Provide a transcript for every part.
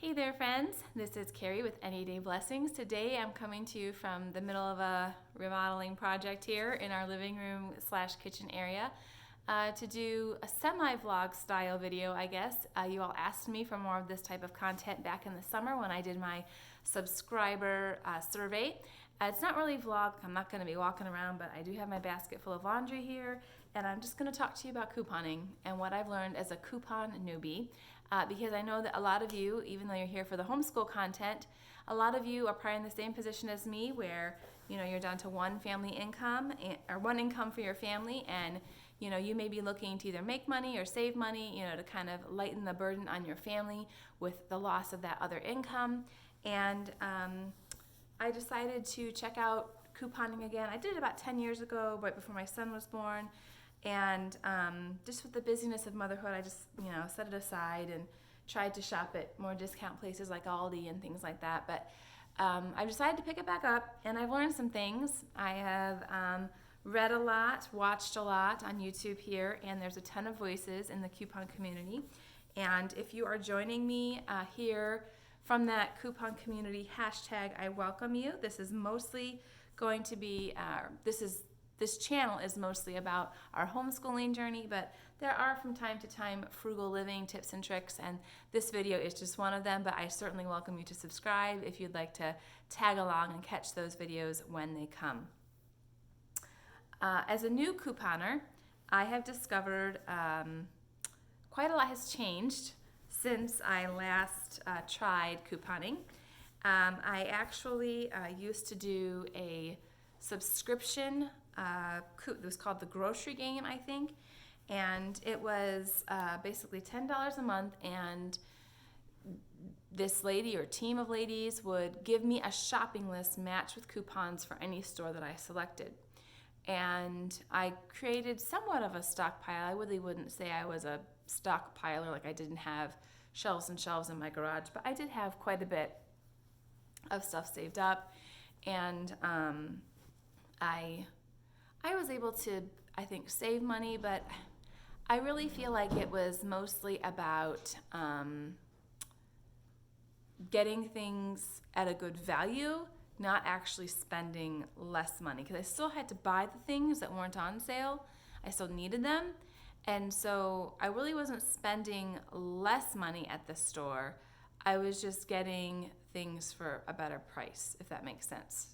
Hey there, friends. This is Carrie with Any Day Blessings. Today I'm coming to you from the middle of a remodeling project here in our living room slash kitchen area to do a semi-vlog style video, I guess. You all asked me for more of this type of content back in the summer when I did my subscriber survey. It's not really vlog. I'm not going to be walking around, but I do have my basket full of laundry here, and I'm just going to talk to you about couponing and what I've learned as a coupon newbie. Because I know that a lot of you, even though you're here for the homeschool content, a lot of you are probably in the same position as me where you're down to one family income or one income for your family, and you may be looking to either make money or save money, to kind of lighten the burden on your family with the loss of that other income. And I decided to check out couponing again. I did it about 10 years ago, right before my son was born. And just with the busyness of motherhood, I just, set it aside and tried to shop at more discount places like Aldi and things like that. But I decided to pick it back up, and I've learned some things. I have read a lot, watched a lot on YouTube here, and there's a ton of voices in the coupon community. And if you are joining me here from that coupon community hashtag, I welcome you. This is mostly going to be, this channel is mostly about our homeschooling journey, but there are from time to time frugal living tips and tricks, and this video is just one of them, but I certainly welcome you to subscribe if you'd like to tag along and catch those videos when they come. As a new couponer, I have discovered quite a lot has changed since I last tried couponing. I actually used to do a subscription. It was called the Grocery Game, I think, and it was basically $10 a month, and this lady or team of ladies would give me a shopping list matched with coupons for any store that I selected. And I created somewhat of a stockpile. I really wouldn't say I was a stockpiler, like I didn't have shelves and shelves in my garage, but I did have quite a bit of stuff saved up, and I was able to, I think, save money, but I really feel like it was mostly about getting things at a good value, not actually spending less money, because I still had to buy the things that weren't on sale. I still needed them. And so I really wasn't spending less money at the store. I was just getting things for a better price, if that makes sense.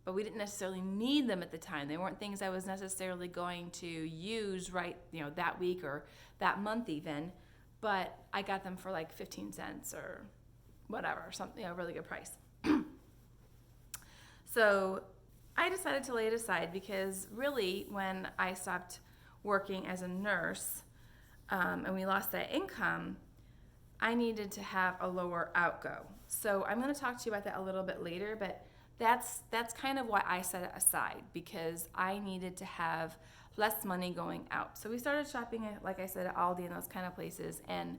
But we didn't necessarily need them at the time. They weren't things I was necessarily going to use right, that week or that month even. But I got them for like 15 cents or whatever, something, a really good price. So I decided to lay it aside because really when I stopped working as a nurse and we lost that income, I needed to have a lower outgo. So I'm going to talk to you about that a little bit later, but that's kind of why I set it aside, because I needed to have less money going out. So we started shopping at, like I said, at Aldi and those kind of places, and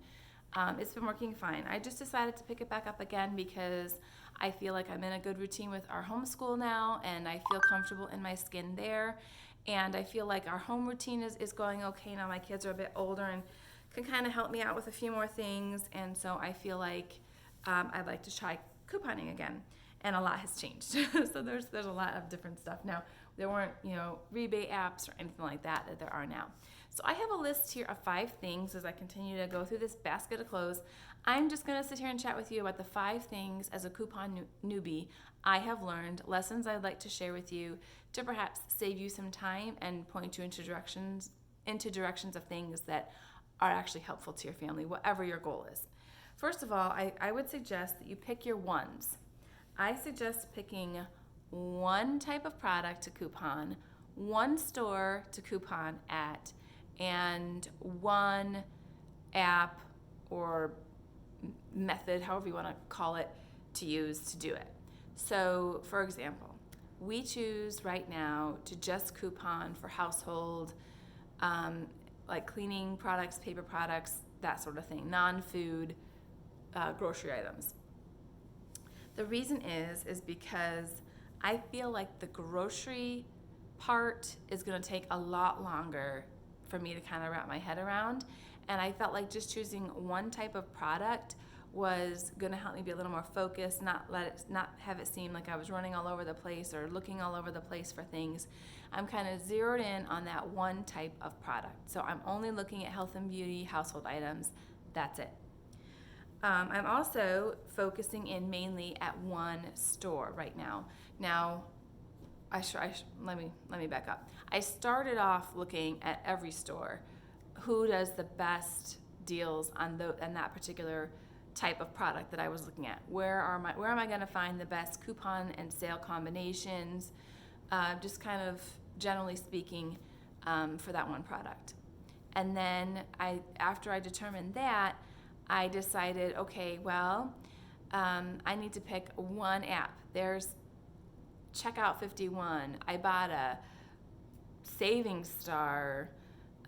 it's been working fine. I just decided to pick it back up again because I feel like I'm in a good routine with our homeschool now, and I feel comfortable in my skin there, and I feel like our home routine is going okay now. My kids are a bit older and can kind of help me out with a few more things, and so I feel like I'd like to try couponing again. And a lot has changed. So there's a lot of different stuff now. There weren't, rebate apps or anything like that there are now. So I have a list here of 5 things as I continue to go through this basket of clothes. I'm just going to sit here and chat with you about the 5 things as a coupon newbie I have learned, lessons I'd like to share with you to perhaps save you some time and point you into directions of things that are actually helpful to your family, whatever your goal is. First of all, I would suggest that you pick your ones. I suggest picking one type of product to coupon, one store to coupon at, and one app or method, however you want to call it, to use to do it. So, for example, we choose right now to just coupon for household, like cleaning products, paper products, that sort of thing, non-food grocery items. The reason is because I feel like the grocery part is going to take a lot longer for me to kind of wrap my head around, and I felt like just choosing one type of product was going to help me be a little more focused, not have it seem like I was running all over the place or looking all over the place for things. I'm kind of zeroed in on that one type of product. So I'm only looking at health and beauty, household items. That's it. I'm also focusing in mainly at one store right now. Now, let me back up. I started off looking at every store. Who does the best deals on that particular type of product that I was looking at? Where am I going to find the best coupon and sale combinations? Just kind of generally speaking, for that one product. And then after I determined that, I decided, okay, well, I need to pick one app. There's Checkout 51, Ibotta, Savings Star,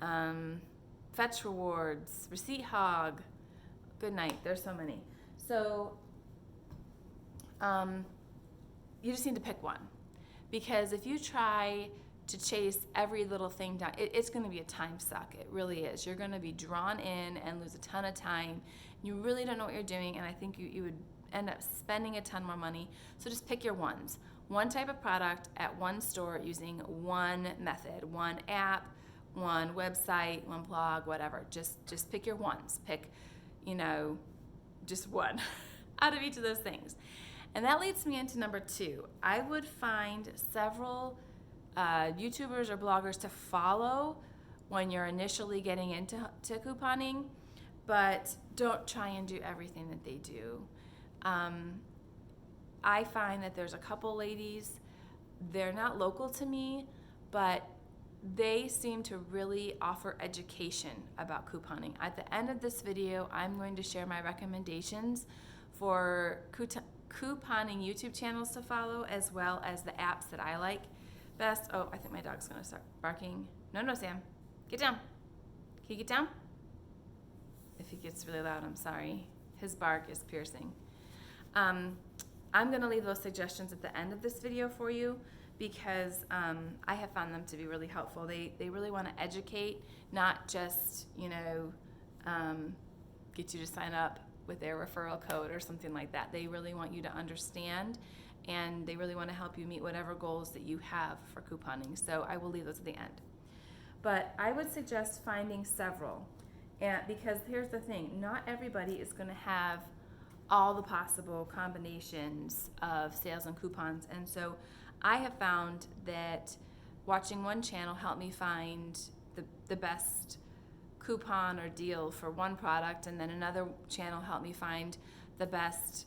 Fetch Rewards, Receipt Hog. Good night. There's so many. So you just need to pick one, because if you try to chase every little thing down, it's going to be a time suck. It really is. You're going to be drawn in and lose a ton of time. You really don't know what you're doing, and I think you would end up spending a ton more money. So just pick your ones. One type of product at one store using one method, one app, one website, one blog, whatever. Just pick your ones. Pick, just one out of each of those things. And that leads me into number 2. I would find several YouTubers or bloggers to follow when you're initially getting into couponing, but don't try and do everything that they do. I find that there's a couple ladies, they're not local to me, but they seem to really offer education about couponing. At the end of this video, I'm going to share my recommendations for couponing YouTube channels to follow, as well as the apps that I like best. Oh, I think my dog's gonna start barking. No, Sam, get down. Can you get down? If he gets really loud, I'm sorry. His bark is piercing. I'm gonna leave those suggestions at the end of this video for you, because I have found them to be really helpful. They really want to educate, not just get you to sign up with their referral code or something like that. They really want you to understand, and they really want to help you meet whatever goals that you have for couponing. So I will leave those at the end. But I would suggest finding several, because here's the thing, not everybody is going to have all the possible combinations of sales and coupons. And so I have found that watching one channel helped me find the best coupon or deal for one product, and then another channel helped me find the best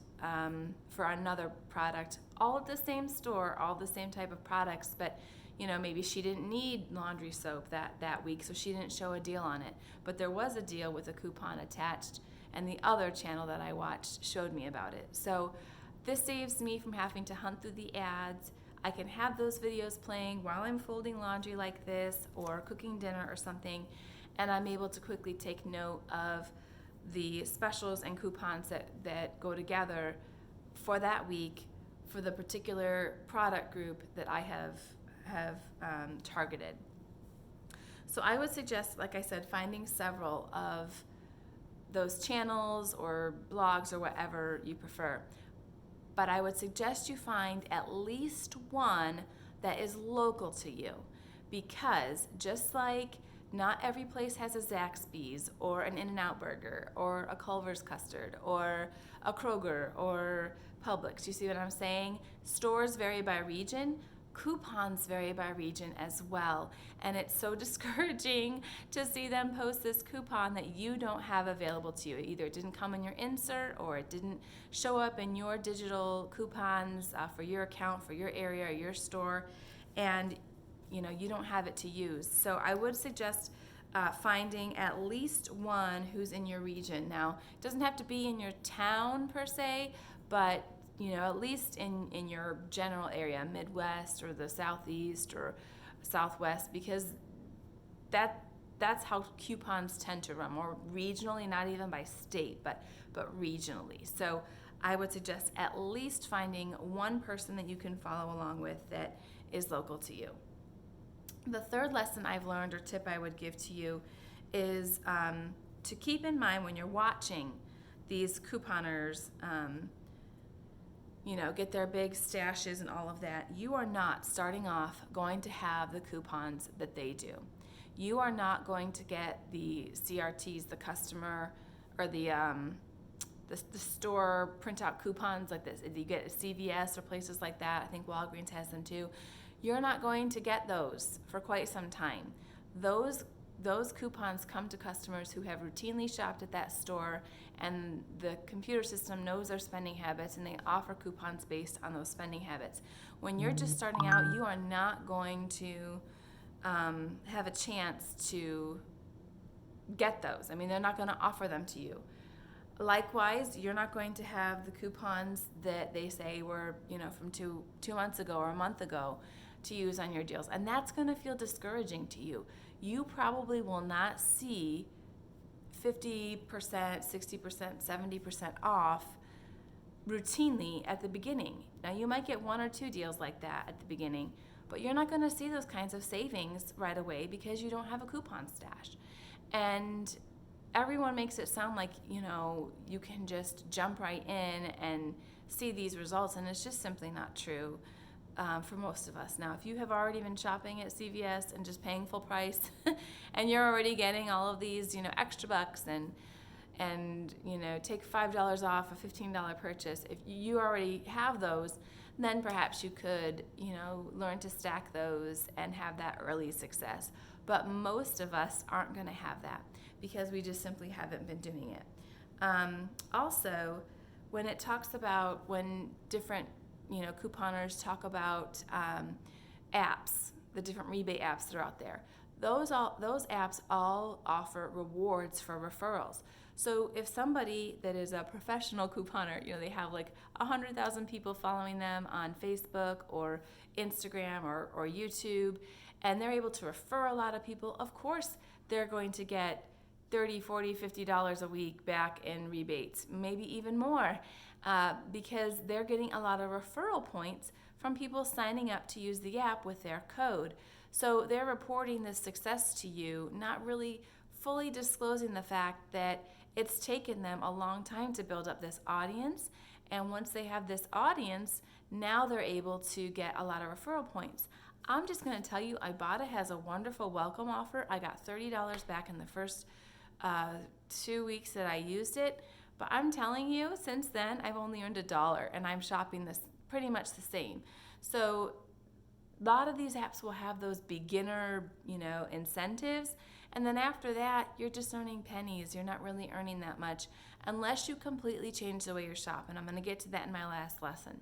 for another product, all at the same store, all the same type of products, but maybe she didn't need laundry soap that week, so she didn't show a deal on it, but there was a deal with a coupon attached, and the other channel that I watched showed me about it. So this saves me from having to hunt through the ads. I can have those videos playing while I'm folding laundry like this, or cooking dinner or something, and I'm able to quickly take note of the specials and coupons that go together for that week for the particular product group that I have targeted. So I would suggest, like I said, finding several of those channels or blogs or whatever you prefer. But I would suggest you find at least one that is local to you, because just like not every place has a Zaxby's or an In-N-Out Burger or a Culver's Custard or a Kroger or Publix. You see what I'm saying? Stores vary by region. Coupons vary by region as well, and it's so discouraging to see them post this coupon that you don't have available to you. Either it didn't come in your insert, or it didn't show up in your digital coupons for your account, for your area or your store, and you don't have it to use. So I would suggest finding at least one who's in your region. Now, it doesn't have to be in your town per se, but at least in your general area, Midwest or the Southeast or Southwest, because that's how coupons tend to run, more regionally, not even by state, but regionally. So I would suggest at least finding one person that you can follow along with that is local to you. The third lesson I've learned, or tip I would give to you, is to keep in mind when you're watching these couponers, get their big stashes and all of that, you are not starting off going to have the coupons that they do. You are not going to get the CRTs, the customer, or the store printout coupons like this. If you get CVS or places like that, I think Walgreens has them too. You're not going to get those for quite some time. Those coupons come to customers who have routinely shopped at that store, and the computer system knows their spending habits, and they offer coupons based on those spending habits. When you're just starting out, you are not going to have a chance to get those. I mean, they're not going to offer them to you. Likewise, you're not going to have the coupons that they say were, from two months ago or a month ago to use on your deals. And that's going to feel discouraging to you. You probably will not see 50%, 60%, 70% off routinely at the beginning. Now, you might get one or two deals like that at the beginning, but you're not going to see those kinds of savings right away because you don't have a coupon stash. And everyone makes it sound like, you can just jump right in and see these results, and it's just simply not true for most of us. Now, if you have already been shopping at CVS and just paying full price and you're already getting all of these, extra bucks and take $5 off a $15 purchase, if you already have those, then perhaps you could, learn to stack those and have that early success. But most of us aren't going to have that because we just simply haven't been doing it. Also, when it talks about when different, couponers talk about apps, the different rebate apps that are out there, those apps all offer rewards for referrals. So if somebody that is a professional couponer, they have like 100,000 people following them on Facebook or Instagram or YouTube, and they're able to refer a lot of people, of course they're going to get $30, $40, $50 a week back in rebates, maybe even more, because they're getting a lot of referral points from people signing up to use the app with their code. So they're reporting this success to you, not really fully disclosing the fact that it's taken them a long time to build up this audience, and once they have this audience, now they're able to get a lot of referral points. I'm just going to tell you, Ibotta has a wonderful welcome offer. I got $30 back in the first 2 weeks that I used it, but I'm telling you, since then I've only earned $1, and I'm shopping this pretty much the same. So a lot of these apps will have those beginner, incentives, and then after that you're just earning pennies. You're not really earning that much unless you completely change the way you shop, and I'm going to get to that in my last lesson.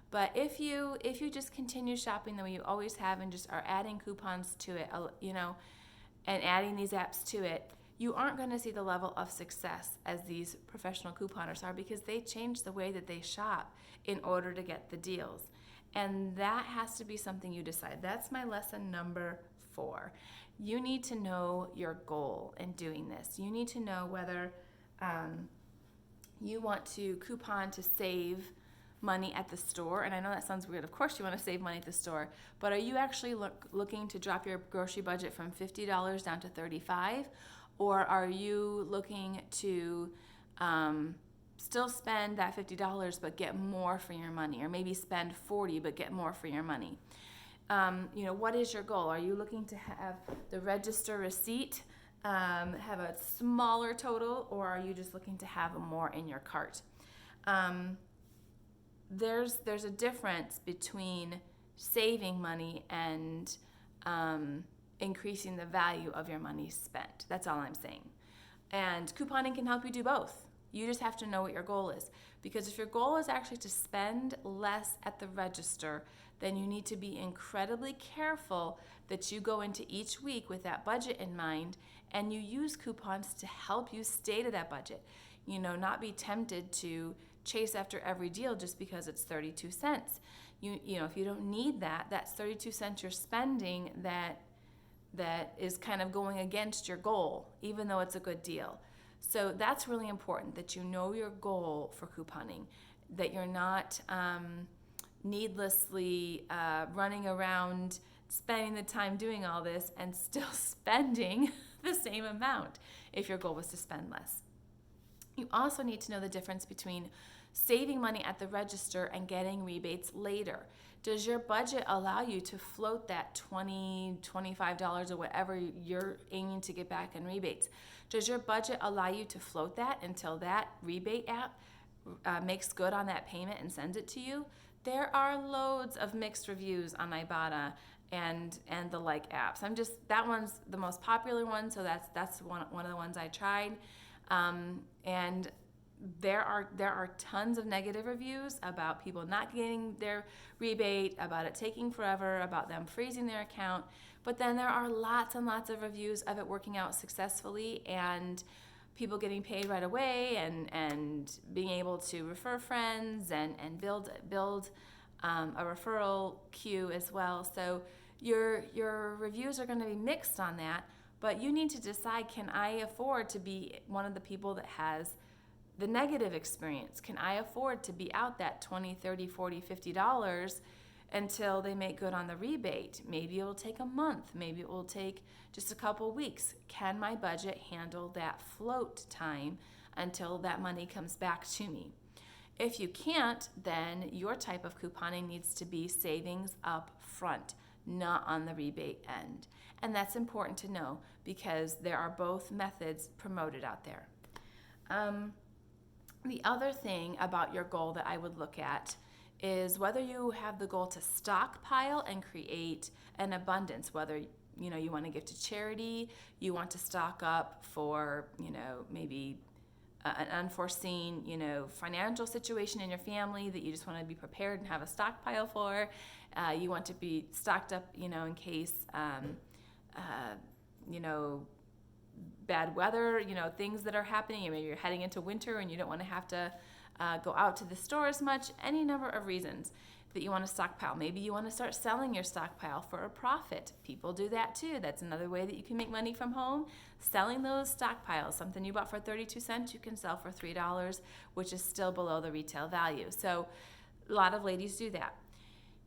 But if you just continue shopping the way you always have and just are adding coupons to it, and adding these apps to it, you aren't going to see the level of success as these professional couponers are, because they change the way that they shop in order to get the deals. And that has to be something you decide. That's my lesson number 4. You need to know your goal in doing this. You need to know whether you want to coupon to save money at the store. And I know that sounds weird. Of course you want to save money at the store. But are you actually looking to drop your grocery budget from $50 down to $35? Or are you looking to still spend that $50 but get more for your money? Or maybe spend $40 but get more for your money? What is your goal? Are you looking to have the register receipt have a smaller total, or are you just looking to have more in your cart? There's a difference between saving money and increasing the value of your money spent. That's all I'm saying. And couponing can help you do both. You just have to know what your goal is. Because if your goal is actually to spend less at the register, then you need to be incredibly careful that you go into each week with that budget in mind, and you use coupons to help you stay to that budget. Not be tempted to chase after every deal just because it's 32 cents. If you don't need that, that's 32 cents you're spending that is kind of going against your goal, even though it's a good deal. So that's really important, that you know your goal for couponing, that you're not needlessly running around spending the time doing all this and still spending the same amount if your goal was to spend less. You also need to know the difference between saving money at the register and getting rebates later. Does your budget allow you to float that $20, $25 or whatever you're aiming to get back in rebates? Does your budget allow you to float that until that rebate app makes good on that payment and sends it to you? There are loads of mixed reviews on Ibotta and the like apps. That one's the most popular one, so that's one of the ones I tried. And there are tons of negative reviews about people not getting their rebate, about it taking forever, about them freezing their account. But then there are lots and lots of reviews of it working out successfully and people getting paid right away and being able to refer friends and build a referral queue as well. So your reviews are going to be mixed on that, but you need to decide, can I afford to be one of the people that has the negative experience? Can I afford to be out that $20, $30, $40, $50 until they make good on the rebate? Maybe it will take a month. Maybe it will take just a couple weeks. Can my budget handle that float time until that money comes back to me? If you can't, then your type of couponing needs to be savings up front, not on the rebate end. And that's important to know because there are both methods promoted out there. The other thing about your goal that I would look at is whether you have the goal to stockpile and create an abundance, whether you want to give to charity, you want to stock up for maybe an unforeseen financial situation in your family that you just want to be prepared and have a stockpile for. You want to be stocked up in case bad weather, things that are happening. Maybe you're heading into winter and you don't want to have to go out to the store as much. Any number of reasons that you want to stockpile. Maybe you want to start selling your stockpile for a profit. People do that too. That's another way that you can make money from home. Selling those stockpiles. Something you bought for 32 cents, you can sell for $3, which is still below the retail value. So a lot of ladies do that.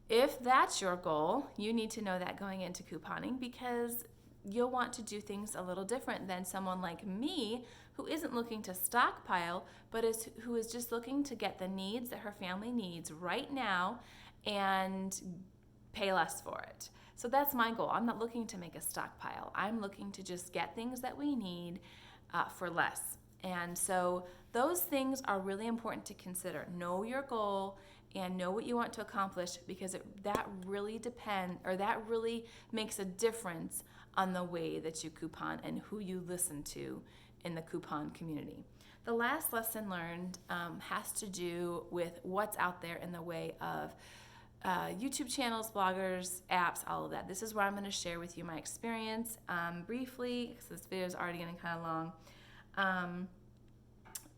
If that's your goal, you need to know that going into couponing because you'll want to do things a little different than someone like me who isn't looking to stockpile, but who is just looking to get the needs that her family needs right now and pay less for it. So that's my goal. I'm not looking to make a stockpile. I'm looking to just get things that we need for less. And so those things are really important to consider. Know your goal and know what you want to accomplish because that really makes a difference on the way that you coupon and who you listen to in the coupon community. The last lesson learned has to do with what's out there in the way of YouTube channels, bloggers, apps, all of that. This is where I'm going to share with you my experience briefly, because this video is already getting kind of long,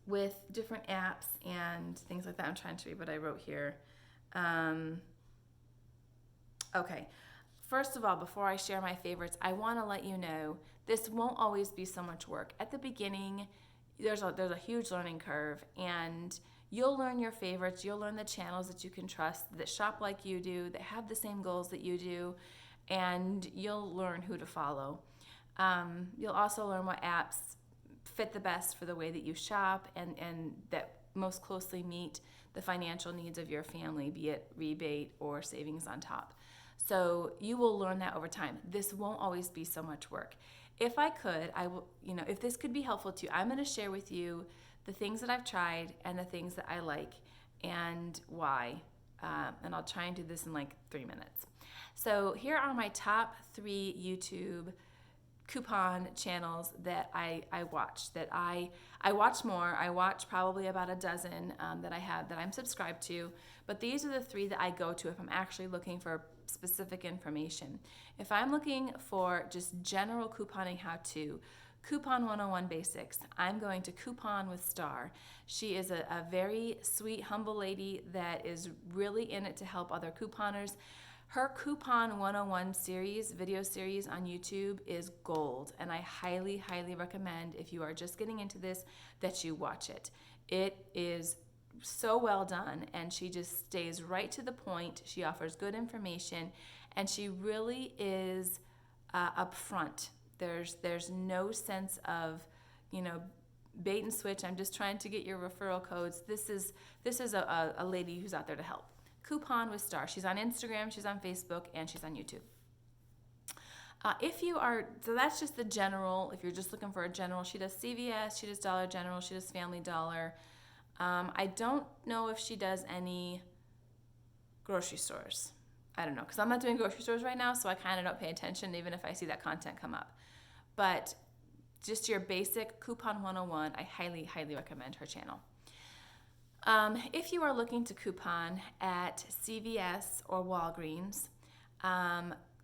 with different apps and things like that. I'm trying to read what I wrote here. Okay. First of all, before I share my favorites, I want to let you know this won't always be so much work. At the beginning, there's a huge learning curve, and you'll learn your favorites. You'll learn the channels that you can trust, that shop like you do, that have the same goals that you do, and you'll learn who to follow. You'll also learn what apps fit the best for the way that you shop and that most closely meet the financial needs of your family, be it rebate or savings on top. So you will learn that over time. This won't always be so much work. If I could, I will, if this could be helpful to you, I'm going to share with you the things that I've tried and the things that I like and why. And I'll try and do this in like 3 minutes. So here are my top 3 YouTube coupon channels that I watch. That I watch more. I watch probably about a dozen that I'm subscribed to. But these are the 3 that I go to if I'm actually looking for specific information. If I'm looking for just general couponing how-to, Coupon 101 Basics, I'm going to Coupon with Star. She is a very sweet, humble lady that is really in it to help other couponers. Her Coupon 101 video series on YouTube is gold, and I highly, highly recommend, if you are just getting into this, that you watch it. It is so well done, and she just stays right to the point. She offers good information, and she really is upfront. There's no sense of, bait and switch. I'm just trying to get your referral codes. This is a lady who's out there to help. Coupon with Star. She's on Instagram, she's on Facebook, and she's on YouTube. So that's just the general. If you're just looking for a general, she does CVS, she does Dollar General, she does Family Dollar. I don't know if she does any grocery stores. I don't know, because I'm not doing grocery stores right now, so I kind of don't pay attention even if I see that content come up. But just your basic Coupon 101, I highly, highly recommend her channel. If you are looking to coupon at CVS or Walgreens,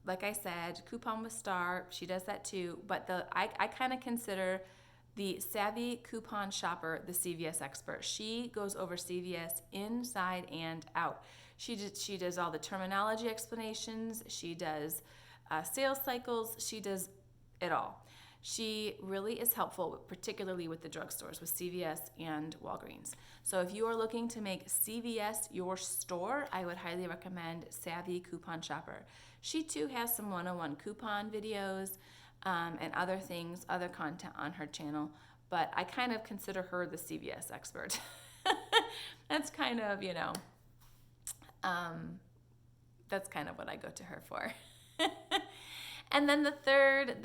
like I said, Coupon with Star, she does that too, but I kind of consider the savvy coupon shopper the CVS expert. She goes over CVS inside and out. She does all the terminology explanations, she does sales cycles, she does it all. She really is helpful, particularly with the drugstores, with CVS and Walgreens. So if you are looking to make CVS your store, I would highly recommend Savvy Coupon Shopper. She too has some 101 coupon videos and other things, other content on her channel, but I kind of consider her the CVS expert. That's kind of, that's kind of what I go to her for. And then the third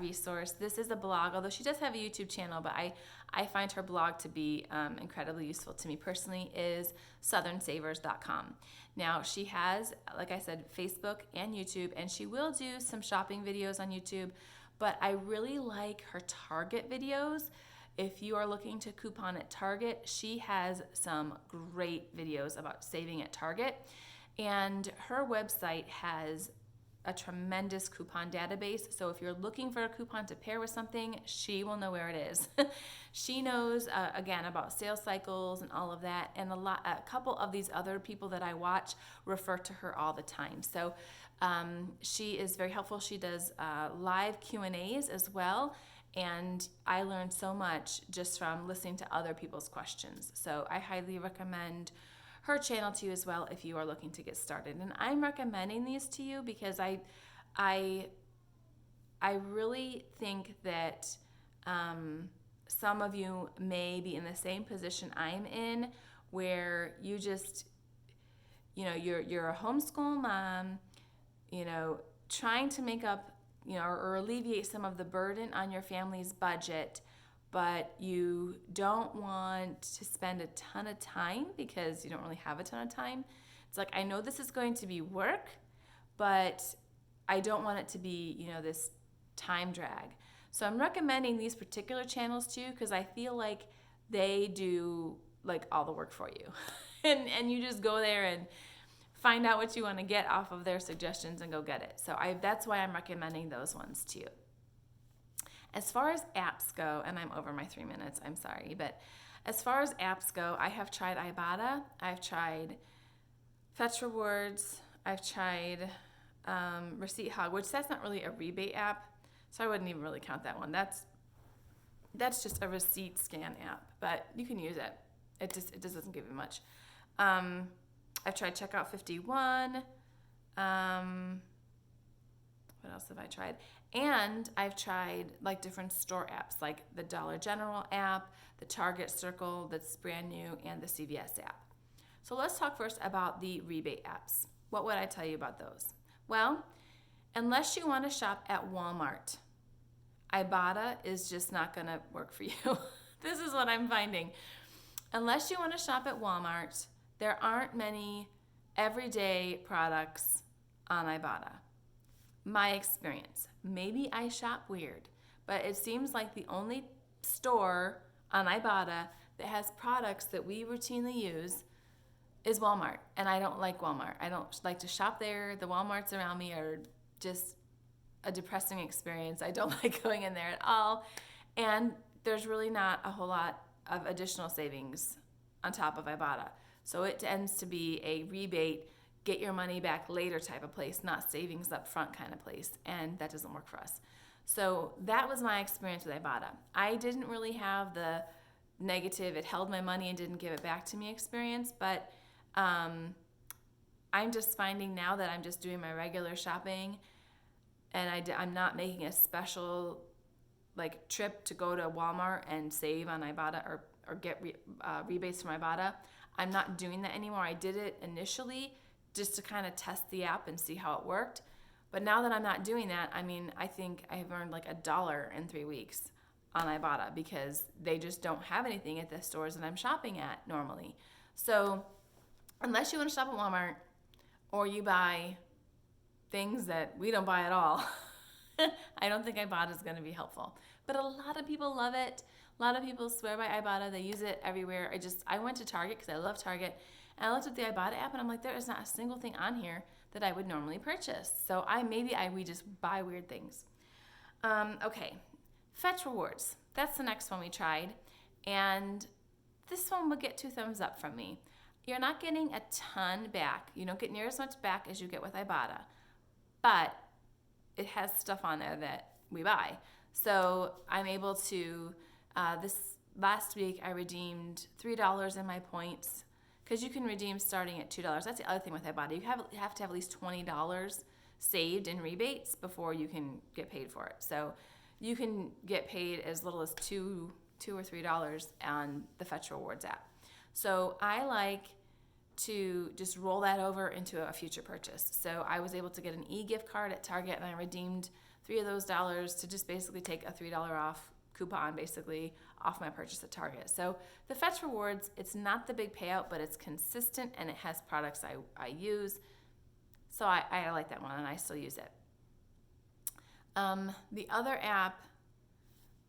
resource, this is a blog, although she does have a YouTube channel, but I find her blog to be incredibly useful to me personally, is southernsavers.com. Now, she has, like I said, Facebook and YouTube, and she will do some shopping videos on YouTube, but I really like her Target videos. If you are looking to coupon at Target, she has some great videos about saving at Target, and her website has a tremendous coupon database. So if you're looking for a coupon to pair with something, she will know where it is. She knows, again, about sales cycles and all of that. And a couple of these other people that I watch refer to her all the time. So she is very helpful. She does live Q&As as well. And I learned so much just from listening to other people's questions. So I highly recommend her channel to you as well if you are looking to get started. And I'm recommending these to you because I really think that some of you may be in the same position I'm in, where you just, you're a homeschool mom, trying to make up, or alleviate some of the burden on your family's budget, but you don't want to spend a ton of time because you don't really have a ton of time. It's like, I know this is going to be work, but I don't want it to be, this time drag. So I'm recommending these particular channels too, because I feel like they do like all the work for you. and you just go there and find out what you want to get off of their suggestions and go get it. So that's why I'm recommending those ones to you. As far as apps go, and I'm over my 3 minutes, I'm sorry, but as far as apps go, I have tried Ibotta, I've tried Fetch Rewards, I've tried Receipt Hog, which that's not really a rebate app, so I wouldn't even really count that one. That's just a receipt scan app, but you can use it. It just doesn't give you much. I've tried Checkout 51. What else have I tried? And I've tried like different store apps, like the Dollar General app, the Target Circle that's brand new, and the CVS app. So let's talk first about the rebate apps. What would I tell you about those? Well, unless you want to shop at Walmart, Ibotta is just not going to work for you. This is what I'm finding. Unless you want to shop at Walmart, there aren't many everyday products on Ibotta. My experience. Maybe I shop weird, but it seems like the only store on Ibotta that has products that we routinely use is Walmart, and I don't like Walmart. I don't like to shop there. The Walmarts around me are just a depressing experience. I don't like going in there at all, and there's really not a whole lot of additional savings on top of Ibotta. So it tends to be a rebate, get your money back later type of place, not savings up front kind of place, and that doesn't work for us. So that was my experience with Ibotta. I didn't really have the negative, it held my money and didn't give it back to me experience, but I'm just finding now that I'm just doing my regular shopping, and I'm not making a special like trip to go to Walmart and save on Ibotta or get rebates from Ibotta. I'm not doing that anymore. I did it initially just to kind of test the app and see how it worked. But now that I'm not doing that, I mean, I think I've earned like $1 in 3 weeks on Ibotta because they just don't have anything at the stores that I'm shopping at normally. So unless you want to shop at Walmart or you buy things that we don't buy at all, I don't think Ibotta is going to be helpful. But a lot of people love it. A lot of people swear by Ibotta. They use it everywhere. I went to Target because I love Target, and I looked at the Ibotta app, and I'm like, there is not a single thing on here that I would normally purchase. So we just buy weird things. Okay, Fetch Rewards. That's the next one we tried, and this one will get 2 thumbs up from me. You're not getting a ton back. You don't get near as much back as you get with Ibotta, but it has stuff on there that we buy. So I'm able to, this last week I redeemed $3 in my points, because you can redeem starting at $2. That's the other thing with Ibotta. You have to have at least $20 saved in rebates before you can get paid for it. So you can get paid as little as $2 or $3 on the Fetch Rewards app. So I like to just roll that over into a future purchase. So I was able to get an e-gift card at Target, and I redeemed $3 of those dollars to just basically take a $3 off coupon basically off my purchase at Target. So the Fetch Rewards, it's not the big payout, but it's consistent and it has products I use. So I like that one and I still use it. The other app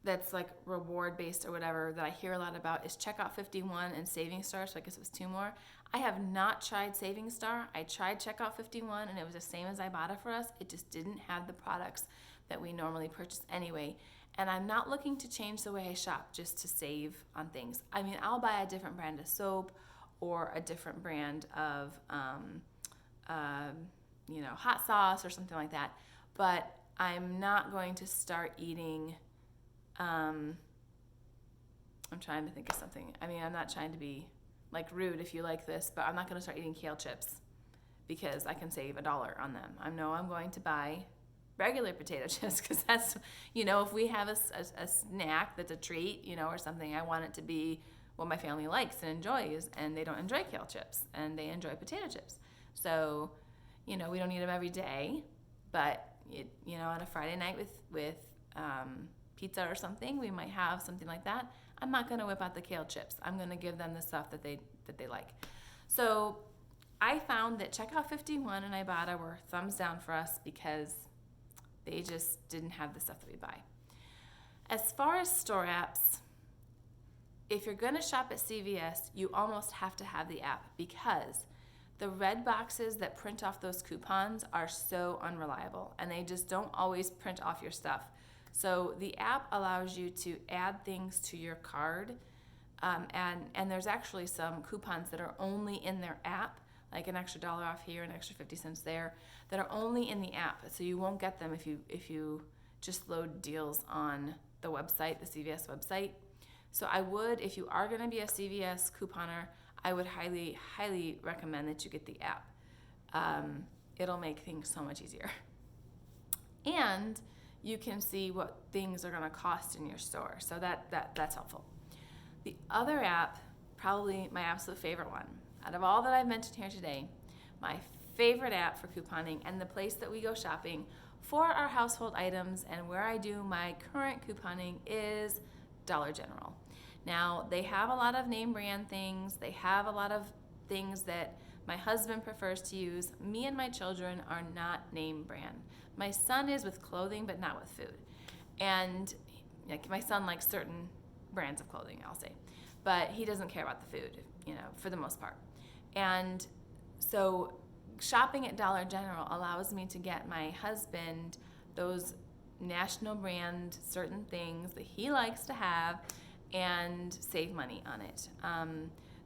that's like reward based or whatever that I hear a lot about is Checkout 51 and Saving Star. So I guess it was 2 more. I have not tried Saving Star. I tried Checkout 51 and it was the same as Ibotta for us. It just didn't have the products that we normally purchase anyway. And I'm not looking to change the way I shop just to save on things. I mean, I'll buy a different brand of soap or a different brand of, hot sauce or something like that. But I'm not going to start eating, I'm trying to think of something. I mean, I'm not trying to be like rude if you like this, but I'm not going to start eating kale chips because I can save $1 on them. I'm going to buy regular potato chips because that's, if we have a snack that's a treat, or something, I want it to be what my family likes and enjoys, and they don't enjoy kale chips and they enjoy potato chips. So, we don't eat them every day, but on a Friday night with pizza or something, we might have something like that. I'm not going to whip out the kale chips. I'm going to give them the stuff that they like. So I found that Checkout 51 and Ibotta were thumbs down for us because they just didn't have the stuff that we buy. As far as store apps, if you're going to shop at CVS, you almost have to have the app because the red boxes that print off those coupons are so unreliable and they just don't always print off your stuff. So the app allows you to add things to your card, and there's actually some coupons that are only in their app, like an extra $1 off here, an extra 50 cents there, that are only in the app. So you won't get them if you just load deals on the website, the CVS website. So I would, if you are going to be a CVS couponer, I would highly, highly recommend that you get the app. It'll make things so much easier. And you can see what things are going to cost in your store. So that's helpful. The other app, probably my absolute favorite one, out of all that I've mentioned here today, my favorite app for couponing and the place that we go shopping for our household items and where I do my current couponing is Dollar General. Now, they have a lot of name brand things. They have a lot of things that my husband prefers to use. Me and my children are not name brand. My son is with clothing, but not with food. And my son likes certain brands of clothing, I'll say. But he doesn't care about the food, for the most part. And so shopping at Dollar General allows me to get my husband those national brand certain things that he likes to have and save money on it.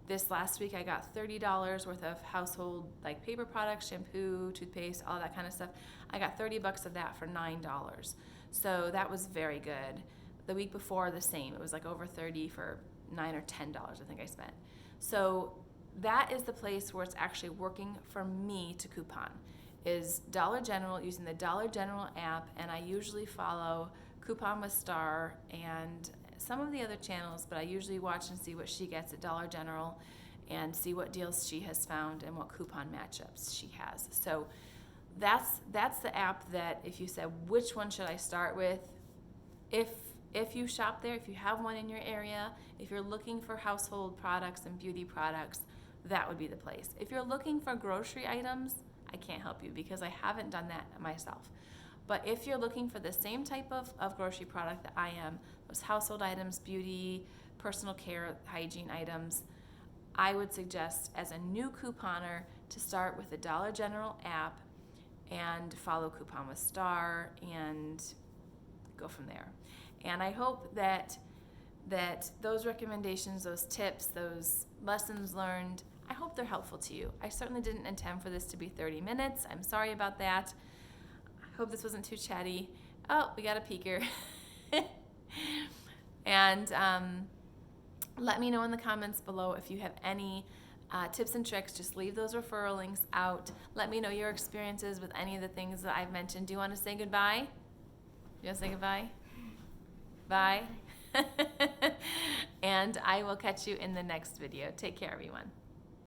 This last week I got $30 worth of household like paper products, shampoo, toothpaste, all that kind of stuff. I got $30 of that for $9. So that was very good. The week before, the same. It was like over $30 for $9 or $10, I think I spent. So that is the place where it's actually working for me to coupon, is Dollar General, using the Dollar General app, and I usually follow Coupon with Star and some of the other channels, but I usually watch and see what she gets at Dollar General and see what deals she has found and what coupon matchups she has. So that's the app that if you said which one should I start with, if you shop there, if you have one in your area, if you're looking for household products and beauty products, that would be the place. If you're looking for grocery items, I can't help you because I haven't done that myself. But if you're looking for the same type of grocery product that I am, those household items, beauty, personal care, hygiene items, I would suggest as a new couponer to start with the Dollar General app and follow Coupon with Star and go from there. And I hope that those recommendations, those tips, those lessons learned, I hope they're helpful to you. I certainly didn't intend for this to be 30 minutes. I'm sorry about that. I hope this wasn't too chatty. Oh, we got a peeker. And let me know in the comments below if you have any tips and tricks. Just leave those referral links out. Let me know your experiences with any of the things that I've mentioned. Do you want to say goodbye? You want to say goodbye? Bye. And I will catch you in the next video. Take care, everyone.